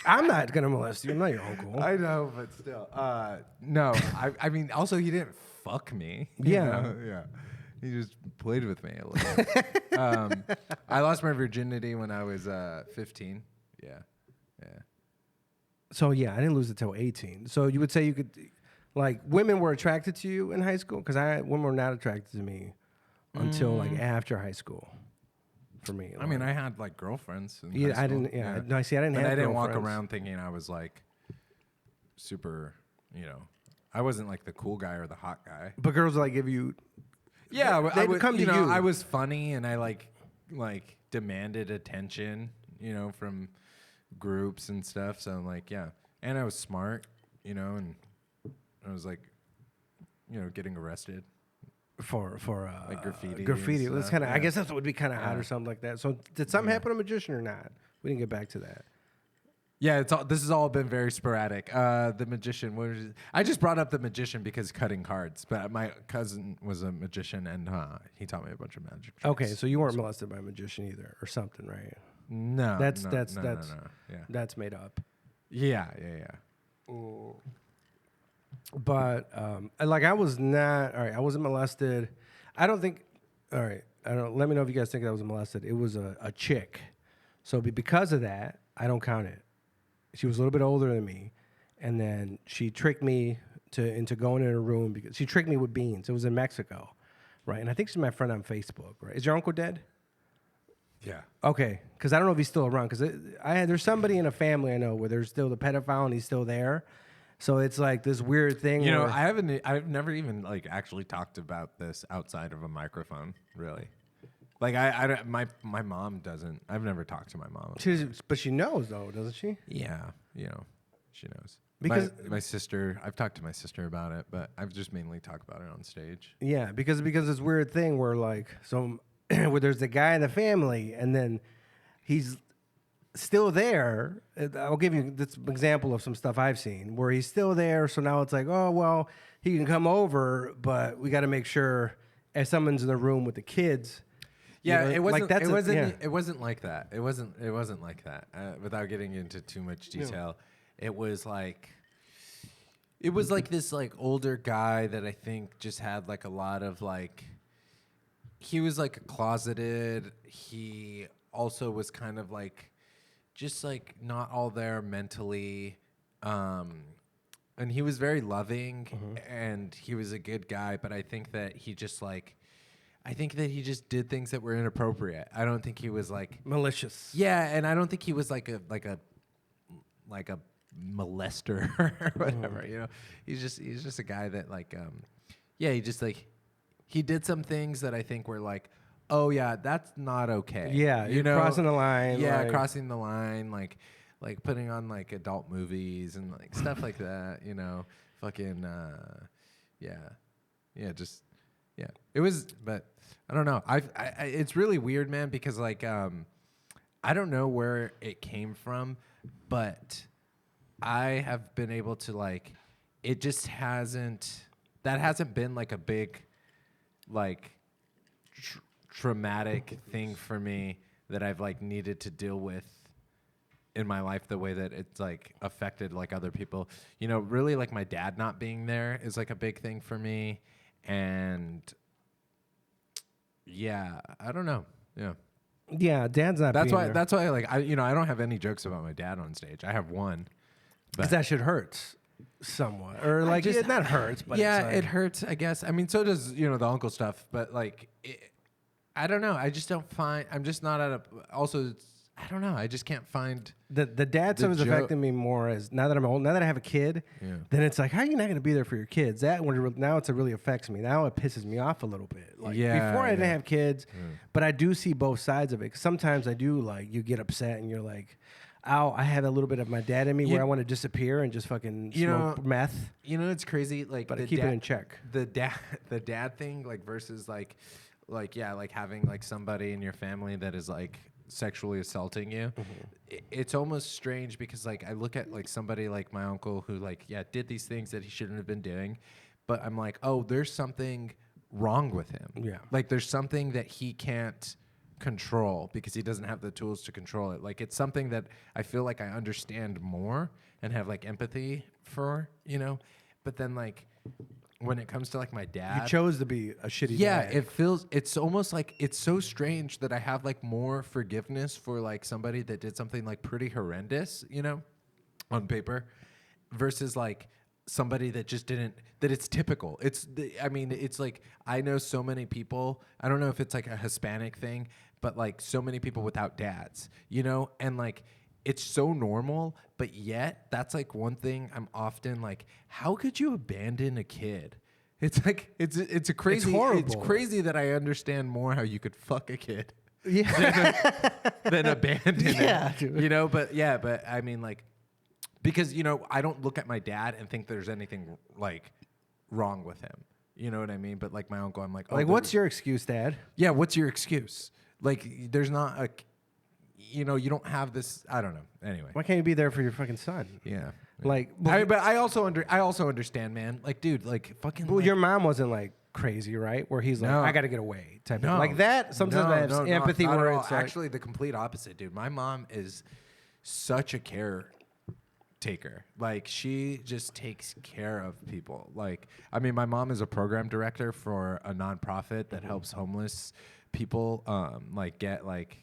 I'm not gonna molest you. I'm not your uncle. I know, but still, no. I mean, also he didn't fuck me. you Yeah. know? Yeah. He just played with me a little bit. I lost my virginity when I was 15. Yeah. So yeah, I didn't lose it till 18. So you would say you could, like, women were attracted to you in high school? Because women were not attracted to me until like after high school. For me, I mean, I had like girlfriends. In yeah, high I school. didn't. Yeah, no, I see. I didn't And have. I didn't walk girlfriends. around thinking I was like super, you know, I wasn't like the cool guy or the hot guy. But girls like give you. Yeah, They would come to you. I was funny and I like demanded attention, from groups and stuff. So I'm like, yeah, and I was smart, and I was like, getting arrested For like graffiti. Graffiti. And That's stuff. kind of. Yeah. I guess that's what would be kind of hot Yeah. or something like that. So did something happen to Magician or not? We didn't get back to that. Yeah, this has all been very sporadic. The magician. What is it? I just brought up the magician because cutting cards, but my cousin was a magician and he taught me a bunch of magic tricks. Okay, so you weren't molested by a magician either, or something, right? No, That's no. Yeah, that's made up. yeah. But I was not. All right, I wasn't molested. I don't think. All right, I don't. Let me know if you guys think I was molested. It was a chick, so because of that, I don't count it. She was a little bit older than me, and then she tricked me into going in her room because she tricked me with beans. It was in Mexico, right? And I think she's my friend on Facebook, right? Is your uncle dead? Yeah. Okay, because I don't know if he's still around. Because there's somebody in a family I know where there's still the pedophile and he's still there. So it's like this weird thing. Where I've never even actually talked about this outside of a microphone, really. Like my mom doesn't. I've never talked to my mom. But she knows though, doesn't she? Yeah, she knows. Because my sister, I've talked to my sister about it, but I've just mainly talked about it on stage. Yeah, because this weird thing where where there's the guy in the family and then he's still there. I'll give you this example of some stuff I've seen where he's still there. So now it's like, oh well, he can come over, but we got to make sure if someone's in the room with the kids. Yeah, it wasn't. Like it wasn't. It wasn't like that. It wasn't like that. Without getting into too much detail, it was like this older guy that I think just had a lot of He was closeted. He also was kind of just not all there mentally, and he was very loving, and he was a good guy. But I think that he just he just did things that were inappropriate. I don't think he was malicious. Yeah, and I don't think he was like a molester or whatever. He's just a guy that he did some things that I think were oh yeah, that's not okay. Yeah, you're crossing the line. Yeah, crossing the line, like putting on adult movies and stuff like that. Fucking yeah. It was, but I don't know. I it's really weird, man, because I don't know where it came from, but I have been able to it just hasn't been a big traumatic thing for me that I've needed to deal with in my life the way that it's affected other people. Really my dad not being there is a big thing for me. And yeah, I don't know. Yeah, Dad's not. That's being why. there. That's why. I don't have any jokes about my dad on stage. I have one. Because that shit hurts somewhat, or it not hurts, but yeah, it's it hurts. I guess. I mean, so does the uncle stuff. But I don't know. I just don't find. I'm just not at a. Also, I don't know. I just can't find the dad stuff is affecting me more as now that I'm old. Now that I have a kid, then it's how are you not going to be there for your kids? Now it really affects me. Now it pisses me off a little bit. Before I didn't have kids, but I do see both sides of it. 'Cause sometimes I do you get upset and you're like, ow, I have a little bit of my dad in me where I want to disappear and just fucking smoke meth. It's crazy. But I keep it in check. The dad thing versus having somebody in your family that is sexually assaulting you. It's almost strange because I look at somebody like my uncle who did these things that he shouldn't have been doing, but I'm oh, there's something wrong with him. Yeah. There's something that he can't control because he doesn't have the tools to control it. It's something that I feel I understand more and have empathy for, but then when it comes to my dad, You chose to be a shitty dad. it's almost it's so strange that I have more forgiveness for somebody that did something pretty horrendous, on paper, versus somebody that just didn't, that it's typical. It's I know so many people, I don't know if it's a Hispanic thing, but so many people without dads, and it's so normal, but yet that's like one thing I'm often like, how could you abandon a kid? It's like it's a crazy. It's horrible. crazy that I understand more how you could fuck a kid Yeah. than abandon it. Dude. You know, but I mean, like, because I don't look at my dad and think there's anything like wrong with him. You know what I mean? But like my uncle, I'm like, oh, Like, what's your excuse, Dad? yeah, what's your excuse? Like, there's not a, you don't have this. I don't know. Anyway, Why can't you be there for your fucking son? yeah. Like, But I also understand, man. Like, dude, like fucking. well, like, your mom wasn't like crazy, right? Where he's like, No. I got to get away, type no, of like that. Sometimes I have empathy not where at all. it's like, Actually the complete opposite, dude. My mom is such a caretaker. Like, she just takes care of people. Like, I mean, my mom is a program director for a nonprofit that helps homeless people like get like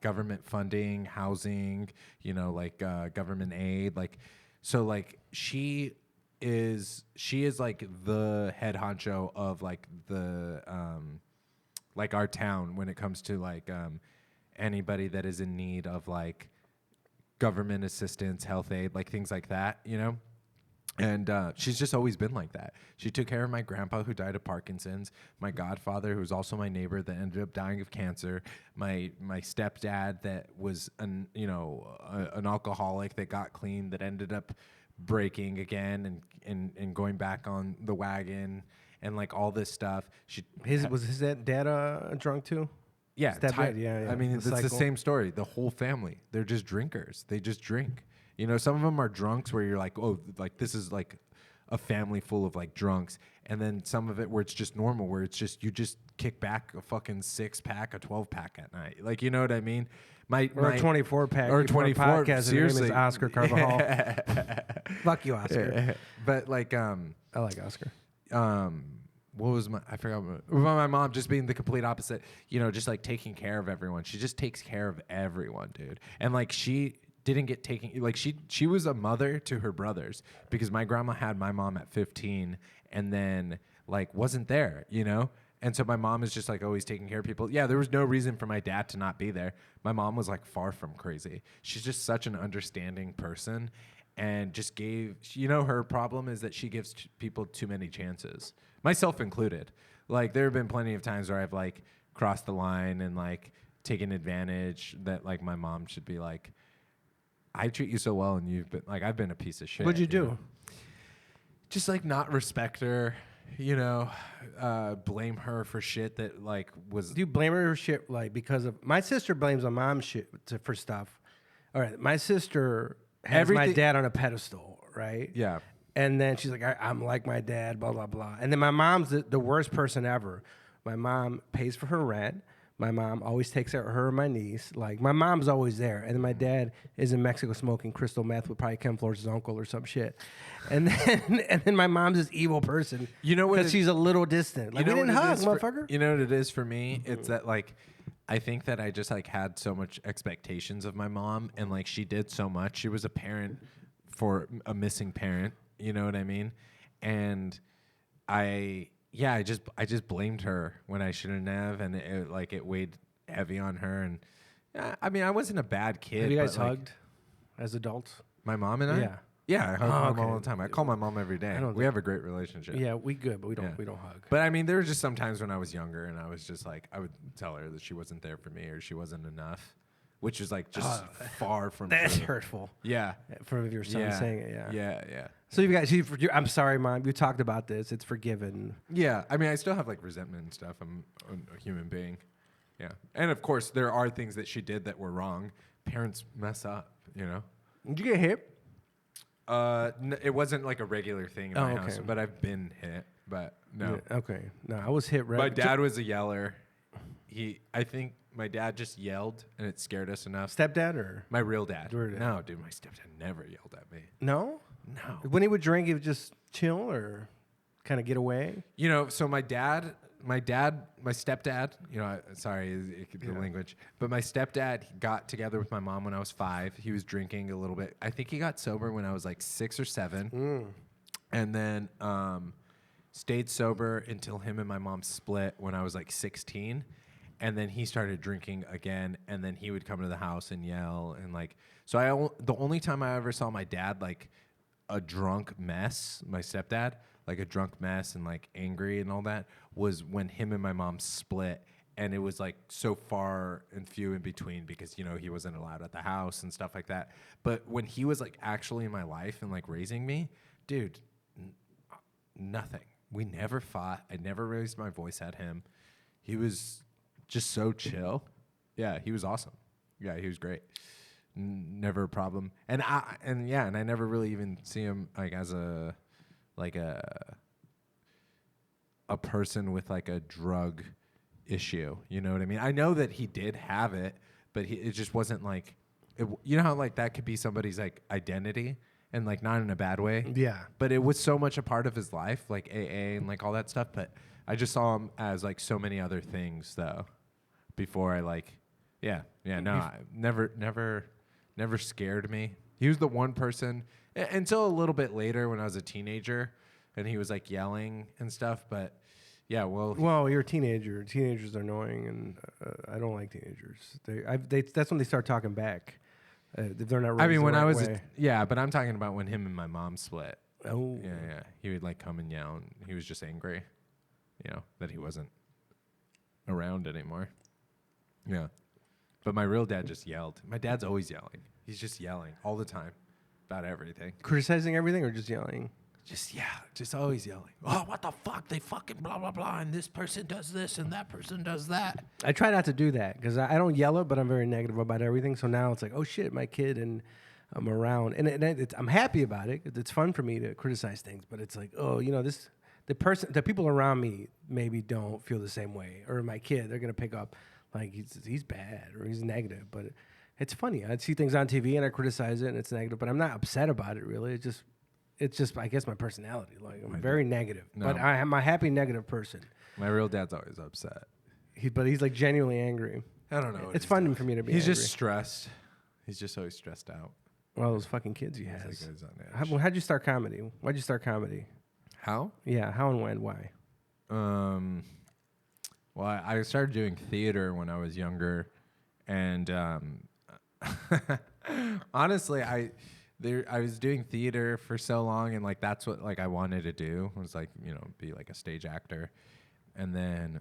government funding, housing, like government aid, like, so like she is like the head honcho of like the like our town when it comes to like anybody that is in need of like government assistance, health aid, like things like that, And she's just always been like that. She took care of my grandpa who died of Parkinson's, my godfather who was also my neighbor that ended up dying of cancer, my stepdad that was an alcoholic that got clean that ended up breaking again and going back on the wagon and like all this stuff. was his dad drunk too? Yeah, Stepdad, yeah. I mean, The it's the cycle. same story. The whole family, they're just drinkers. They just drink. Some of them are drunks where you're like, oh, like this is like a family full of like drunks. And then some of it where it's just normal, where it's just, you just kick back a fucking 6-pack, a 12-pack at night. Like, you know what I mean? Or a 24-pack. Or a before 24, podcast, and your name seriously. is Oscar Carvajal. Fuck you, Oscar. But like, I like Oscar. what was I forgot my mom just being the complete opposite, just like taking care of everyone. She just takes care of everyone, dude. And like, she didn't get taken, like she was a mother to her brothers because my grandma had my mom at 15 and then like wasn't there, And so my mom is just like always taking care of people. Yeah, there was no reason for my dad to not be there. My mom was like far from crazy. She's just such an understanding person and just gave, her problem is that she gives people too many chances, myself included. Like, there have been plenty of times where I've like crossed the line and like taken advantage that like my mom should be like, I treat you so well and you've been like, I've been a piece of shit. What'd you do? Just like not respect her, blame her for shit that like was. Do you blame her for shit like because of my sister blames my mom's shit for stuff? All right, my sister has my dad on a pedestal, right? Yeah. And then she's like, I'm like my dad, blah, blah, blah. And then my mom's the worst person ever. My mom pays for her rent. My mom always takes care of her and my niece. Like, my mom's always there. And then my dad is in Mexico smoking crystal meth with probably Ken Flores' uncle or some shit. And then my mom's this evil person. You know what? Because she's a little distant. Like, we didn't hug, motherfucker. You know what it is for me? It's that, like, I think that I just, like, had so much expectations of my mom. And, like, she did so much. She was a parent for a missing parent. You know what I mean? And I just blamed her when I shouldn't have, and it weighed heavy on her. And I mean, I wasn't a bad kid. Have you guys but, like, hugged as adults? my mom and I? Yeah. Yeah, I hug my mom okay. all the time. I call my mom every day. We have a great relationship. Yeah, we good, but we don't hug. But I mean, there were just some times when I was younger, and I was just like, I would tell her that she wasn't there for me or she wasn't enough, which is like just far from That's true. hurtful. Yeah. For your son saying it, yeah. Yeah. So you guys, I'm sorry, Mom. You talked about this. It's forgiven. Yeah, I mean, I still have like resentment and stuff. I'm a human being. Yeah, and of course, there are things that she did that were wrong. Parents mess up, Did you get hit? It wasn't like a regular thing in my house, but I've been hit. But no. Yeah, okay. No, I was hit. Right. My dad was a yeller. I think my dad just yelled, and it scared us enough. Stepdad or My real dad. Your dad. No, dude, my stepdad never yelled at me. no? No. When he would drink, he would just chill or kind of get away. So my stepdad, sorry, the language, but my stepdad got together with my mom when I was 5. He was drinking a little bit. I think he got sober when I was like 6 or 7. And then stayed sober until him and my mom split when I was like 16. And then he started drinking again, and then he would come to the house and yell and like. So the only time I ever saw my dad like a drunk mess, my stepdad, like a drunk mess and like angry and all that, was when him and my mom split. And it was like so far and few in between because, you know, he wasn't allowed at the house and stuff like that. But when he was like actually in my life and like raising me, dude, nothing. We never fought. I never raised my voice at him. He was just so chill. Yeah, he was awesome. Yeah, he was great. Never a problem. And I never really even see him like as a person with like a drug issue, you know what I mean? I know that he did have it, but it just wasn't like, you know how like that could be somebody's like identity and like not in a bad way. Yeah. But it was so much a part of his life, like AA and like all that stuff. But I just saw him as like so many other things though. Before I like, never scared me. He was the one person until a little bit later when I was a teenager, and he was like yelling and stuff, but. Yeah, well, you're a teenager. Teenagers are annoying, and I don't like teenagers. That's when they start talking back. If they're not. I mean, when I was, way. but I'm talking about when him and my mom split. Oh, yeah. He would like come and yell, and he was just angry, you know, that he wasn't around anymore. Yeah, but my real dad just yelled. My dad's always yelling. He's just yelling all the time about everything, criticizing everything, or just yelling. Just always yelling. Oh, what the fuck? They fucking blah, blah, blah. And this person does this and that person does that. I try not to do that because I don't yell it, but I'm very negative about everything. So now it's like, oh shit, my kid, and I'm around. And I'm happy about it. It's fun for me to criticize things, but it's like, oh, you know, the people around me maybe don't feel the same way. Or my kid, they're going to pick up like he's bad or he's negative. But it's funny. I see things on TV and I criticize it and it's negative, but I'm not upset about it really. It's just, I guess, my personality. Like, I'm very negative, but I'm a happy negative person. My real dad's always upset. But he's like genuinely angry. I don't know. It's fun for me to be He's angry. just stressed. He's just always stressed out. Well, those fucking kids he has. Like he's on edge. How'd you start comedy? Why'd you start comedy? How? Yeah, how and when? Why? Well, I started doing theater when I was younger, and honestly, I was doing theater for so long, and like that's what like I wanted to do was like, you know, be like a stage actor. And then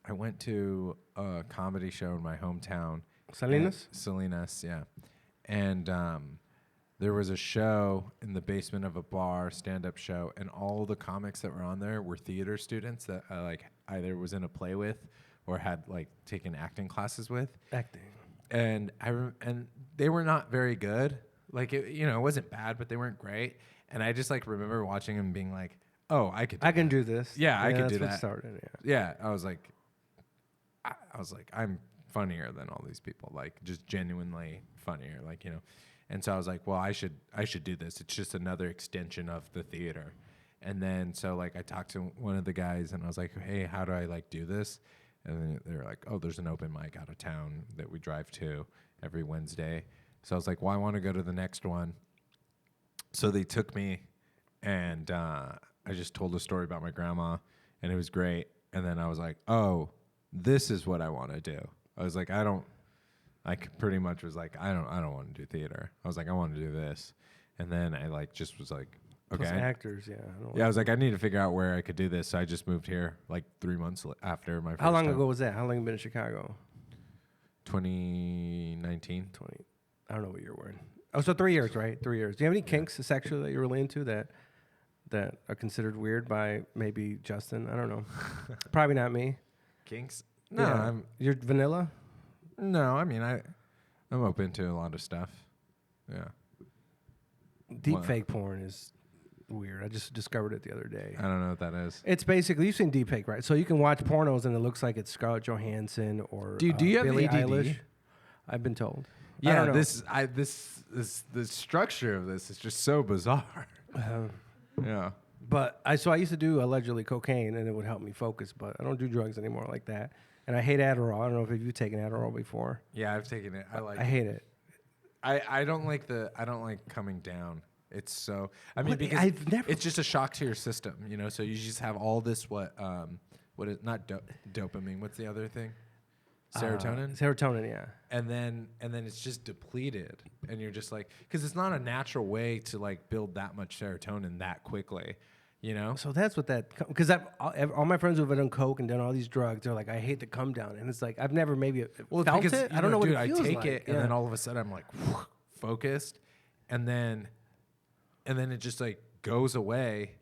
I went to a comedy show in my hometown. Salinas, yeah. And there was a show in the basement of a bar, stand-up show, and all the comics that were on there were theater students that I like either was in a play with or had like taken acting classes with. Acting. And and they were not very good. Like, it wasn't bad, but they weren't great. And I just, like, remember watching them being like, oh, I can do this. Yeah, I could do that. Started, yeah, I was like, I'm funnier than all these people. Like, just genuinely funnier. Like, you know. And so I was like, well, I should do this. It's just another extension of the theater. And then, so, like, I talked to one of the guys, and I was like, hey, how do I, like, do this? And then they were like, oh, there's an open mic out of town that we drive to every Wednesday. So I was like, well, I want to go to the next one. So they took me, and I just told a story about my grandma, and it was great. And then I was like, oh, this is what I want to do. I was like, pretty much was like, I don't want to do theater. I was like, I want to do this. And then I like just was like, okay. Plus actors, yeah. I was like, I need to figure out where I could do this. So I just moved here like 3 months after my first How long time. ago was that? How long have you been in Chicago? 2019. I don't know what you're wearing. Oh, so 3 years, right? 3 years. Do you have any kinks sexually that you're really into that are considered weird by maybe Justin? I don't know. Probably not me. Kinks? No, yeah. You're vanilla? No, I mean I'm open to a lot of stuff. Yeah. Deep fake porn is weird. I just discovered it the other day. I don't know what that is. It's basically, you've seen deep fake, right? So you can watch pornos and it looks like it's Scarlett Johansson or do you have Billie ADD? Eilish. I've been told. Yeah, the structure of this is just so bizarre. Yeah. But I used to do allegedly cocaine and it would help me focus, but I don't do drugs anymore like that. And I hate Adderall. I don't know if you've taken Adderall before. Yeah, I've taken it. I hate it. I don't like coming down. It's so because it's just a shock to your system, you know. So you just have all this not dopamine. What's the other thing? Serotonin. Serotonin, yeah. And then it's just depleted, and you're just like, because it's not a natural way to like build that much serotonin that quickly, you know. So that's what because all my friends who've done coke and done all these drugs, they're like, I hate the come down, and it's like I've never maybe felt because, it. I don't know what dude, it feels I take like. it, and then all of a sudden I'm like focused, and then it just like goes away,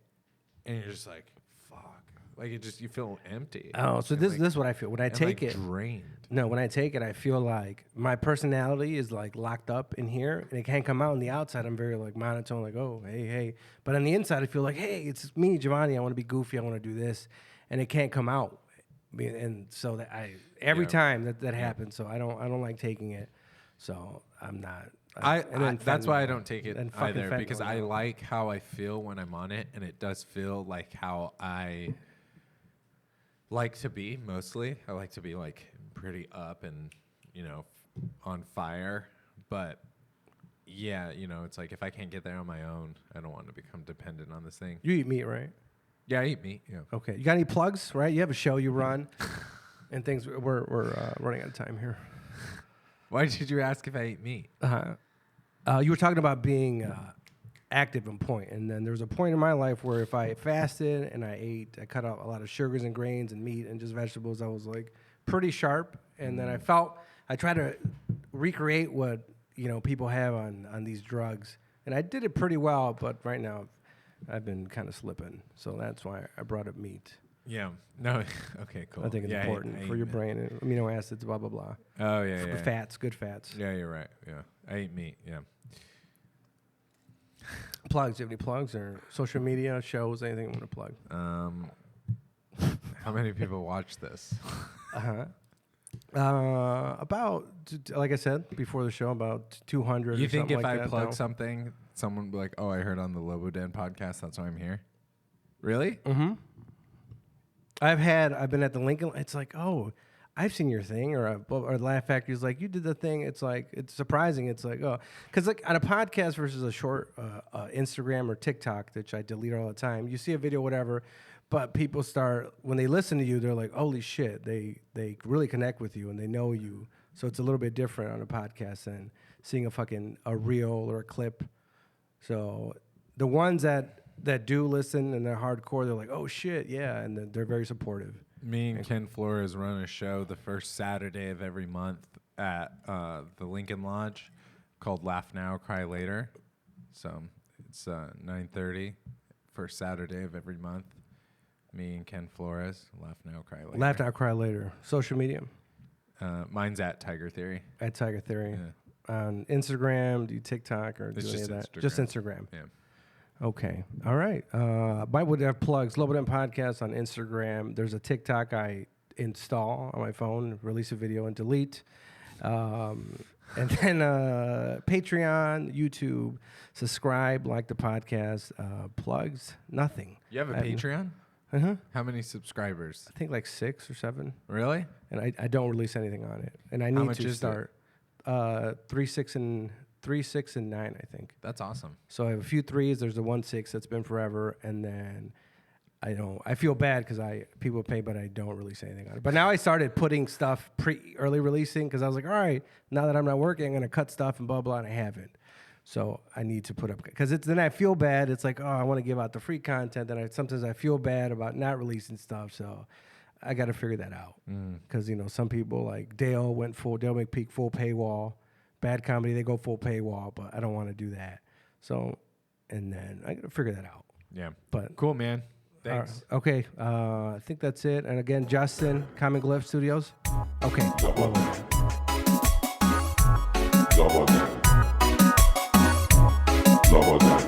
and you're just like, fuck, like you feel empty. Oh, so this is what I feel when I take it. Drained. No, when I take it, I feel like my personality is like locked up in here, and it can't come out. On the outside, I'm very like monotone, like, oh, hey. But on the inside, I feel like, hey, it's me, Giovanni. I want to be goofy. I want to do this, and it can't come out. And so that every time that happens, so I don't like taking it. So I'm not. That's why I don't take it either, fentanyl, because I like how I feel when I'm on it, and it does feel like how I like to be mostly. I like to be like pretty up and, you know, on fire. But yeah, you know, it's like if I can't get there on my own, I don't want to become dependent on this thing. You eat meat, right? Yeah, I eat meat. Yeah. Okay. You got any plugs, right? You have a show you run and things. We're running out of time here. Why did you ask if I eat meat? You were talking about being active and point, and then there was a point in my life where if I fasted and I cut out a lot of sugars and grains and meat and just vegetables, I was like pretty sharp. And then I tried to recreate what, you know, people have on these drugs, and I did it pretty well. But right now, I've been kind of slipping, so that's why I brought up meat. Yeah. No. Okay. Cool. I think it's important for your brain, and amino acids, blah blah blah. Oh yeah. Fats, good fats. Yeah, you're right. Yeah, I eat meat. Yeah. Plugs? Do you have any plugs or social media shows? Anything you want to plug? How many people watch this? About, like I said before the show, about 200. You or think something if like I that plug now. something, someone would be like, "Oh, I heard on the Lobo Den podcast. That's why I'm here." Really? Mm-hmm. I've been at the Lincoln. It's like, oh, I've seen your thing, or Laugh Factory's like, you did the thing. It's like, it's surprising. It's like, oh, because like on a podcast versus a short Instagram or TikTok, which I delete all the time, you see a video, whatever, but people start, when they listen to you, they're like, holy shit, they really connect with you and they know you. So it's a little bit different on a podcast than seeing a reel or a clip. So the ones that do listen and they're hardcore, they're like, oh shit, yeah, and they're very supportive. Me and Ken Flores run a show the first Saturday of every month at the Lincoln Lodge called Laugh Now, Cry Later. So it's 9:30, first Saturday of every month. Me and Ken Flores, Laugh Now, Cry Later. Laugh Now, Cry Later. Social media? Mine's at Tiger Theory. At Tiger Theory. Yeah. On Instagram, do you TikTok or It's do any just of that? Instagram. Just Instagram. Yeah. Okay. All right. Mine would have plugs. Lobo Den Podcast on Instagram. There's a TikTok I install on my phone, release a video and delete. And then Patreon, YouTube, subscribe, like the podcast. Plugs, nothing. You have a Patreon? Uh-huh. How many subscribers? I think like 6 or 7. Really? And I don't release anything on it. And I need much to is start 3, 6, and 9, I think. That's awesome. So I have a few 3s. There's the 1 6 that's been forever, and then I feel bad because people pay, but I don't release anything on it. But now I started putting stuff early releasing because I was like, all right, now that I'm not working, I'm gonna cut stuff and blah blah, and I haven't. So I need to put up because then I feel bad. It's like, oh, I want to give out the free content, and sometimes I feel bad about not releasing stuff. So I got to figure that out because some people like Dale McPeak full paywall. Bad Comedy, they go full paywall, but I don't want to do that. So, and then I got to figure that out. Yeah. But cool, man. Thanks. Okay. I think that's it. And again, Justin, Common Glyph Studios. Okay. Lobo Den.